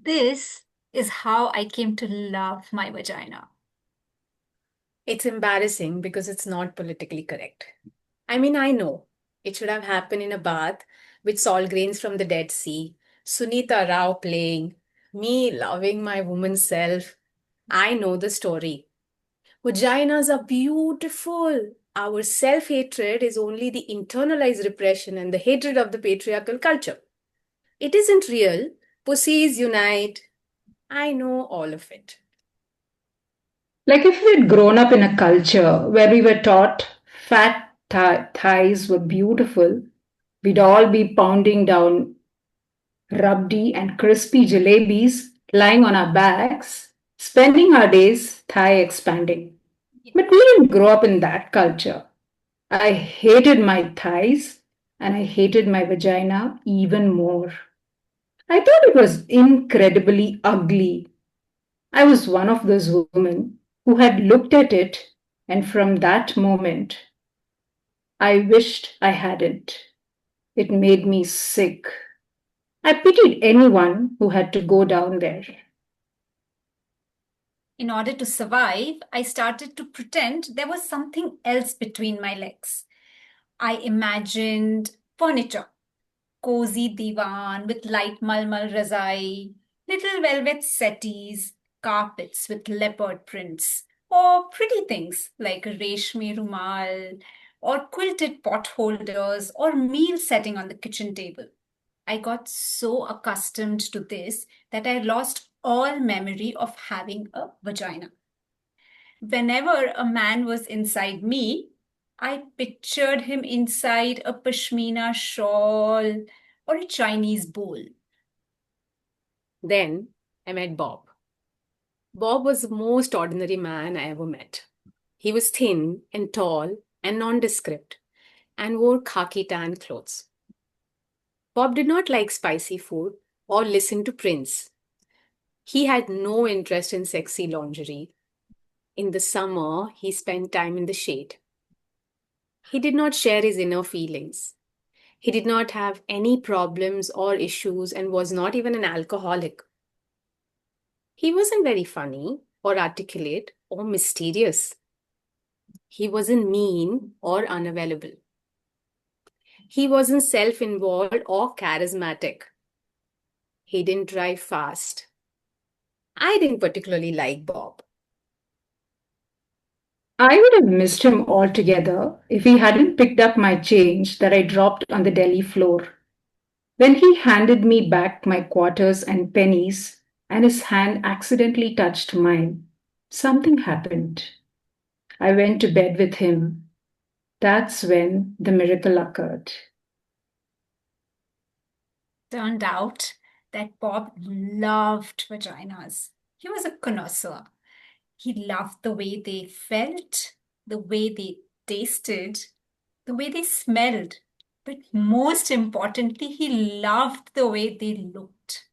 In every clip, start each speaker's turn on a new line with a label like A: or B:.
A: This is how I came to love my vagina.
B: It's embarrassing because it's not politically correct. I mean, I know it should have happened in a bath with salt grains from the Dead Sea, Sunita Rao playing, me loving my woman self. I know the story. Vaginas are beautiful. Our self hatred is only the internalized repression and the hatred of the patriarchal culture. It isn't real. Pussies unite. I know all of it.
C: Like if we had grown up in a culture where we were taught fat thighs were beautiful, we'd all be pounding down rubdy and crispy jalebis, lying on our backs, spending our days thigh expanding. But we didn't grow up in that culture. I hated my thighs and I hated my vagina even more. I thought it was incredibly ugly. I was one of those women who had looked at it, and from that moment, I wished I hadn't. It made me sick. I pitied anyone who had to go down there.
A: In order to survive, I started to pretend there was something else between my legs. I imagined furniture, cozy divan with light malmal razai, little velvet settees, carpets with leopard prints, or pretty things like reshmi rumal, or quilted pot holders, or meal setting on the kitchen table. I got so accustomed to this that I lost all memory of having a vagina. Whenever a man was inside me, I pictured him inside a pashmina shawl or a Chinese bowl.
B: Then I met Bob. Bob was the most ordinary man I ever met. He was thin and tall and nondescript and wore khaki tan clothes. Bob did not like spicy food or listen to Prince. He had no interest in sexy lingerie. In the summer, he spent time in the shade. He did not share his inner feelings. He did not have any problems or issues and was not even an alcoholic. He wasn't very funny or articulate or mysterious. He wasn't mean or unavailable. He wasn't self involved or charismatic. He didn't drive fast. I didn't particularly like Bob.
C: I would have missed him altogether if he hadn't picked up my change that I dropped on the deli floor. When he handed me back my quarters and pennies, and his hand accidentally touched mine, something happened. I went to bed with him. That's when the miracle occurred.
A: Turned out that Bob loved vaginas. He was a connoisseur. He loved the way they felt, the way they tasted, the way they smelled. But most importantly, he loved the way they looked.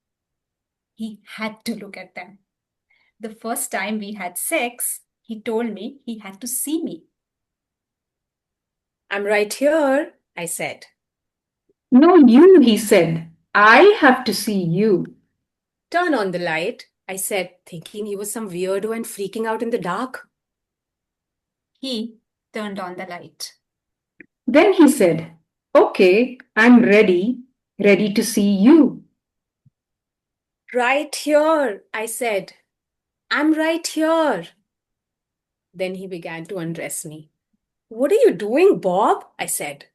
A: He had to look at them. The first time we had sex, he told me he had to see me.
B: I'm right here, I said.
C: No, you, he said. I have to see you.
B: Turn on the light, I said, thinking he was some weirdo and freaking out in the dark.
A: He turned on the light.
C: Then he said, okay, I'm ready, ready to see you.
B: Right here, I said. I'm right here. Then he began to undress me. What are you doing, Bob? I said.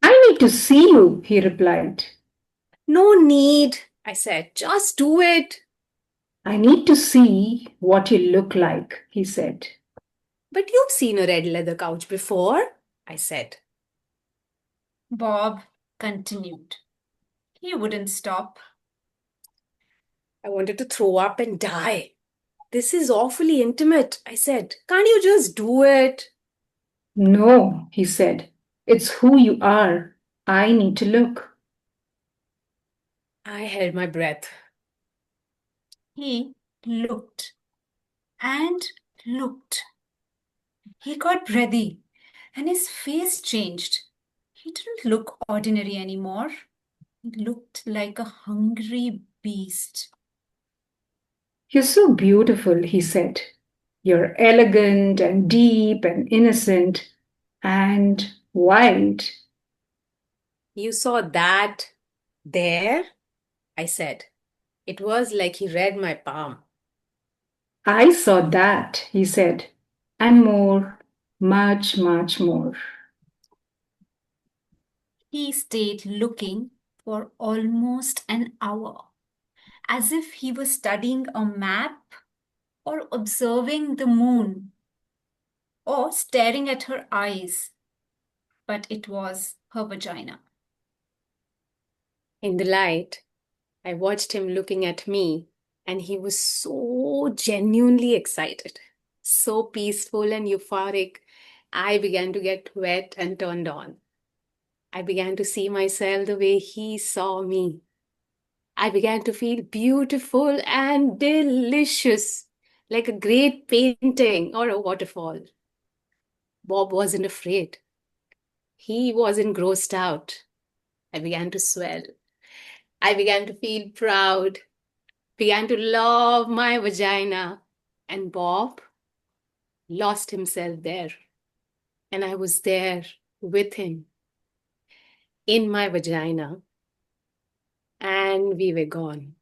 C: I need to see you, he replied.
B: No need, I said. Just do it.
C: I need to see what you look like, he said.
B: But you've seen a red leather couch before, I said.
A: Bob continued. He wouldn't stop.
B: I wanted to throw up and die. This is awfully intimate, I said. Can't you just do it?
C: No, he said. It's who you are. I need to look.
B: I held my breath.
A: He looked and looked. He got breathy and his face changed. He didn't look ordinary anymore. He looked like a hungry beast.
C: You're so beautiful, he said. You're elegant and deep and innocent and wild.
B: You saw that there? I said. It was like he read my palm.
C: I saw that, he said, and more, much, much more.
A: He stayed looking for almost an hour, as if he was studying a map or observing the moon or staring at her eyes. But it was her vagina.
B: In the light, I watched him looking at me, and he was so genuinely excited, so peaceful and euphoric. I began to get wet and turned on. I began to see myself the way he saw me. I began to feel beautiful and delicious, like a great painting or a waterfall. Bob wasn't afraid. He wasn't grossed out. I began to swell. I began to feel proud, began to love my vagina. And Bob lost himself there. And I was there with him in my vagina. And we were gone.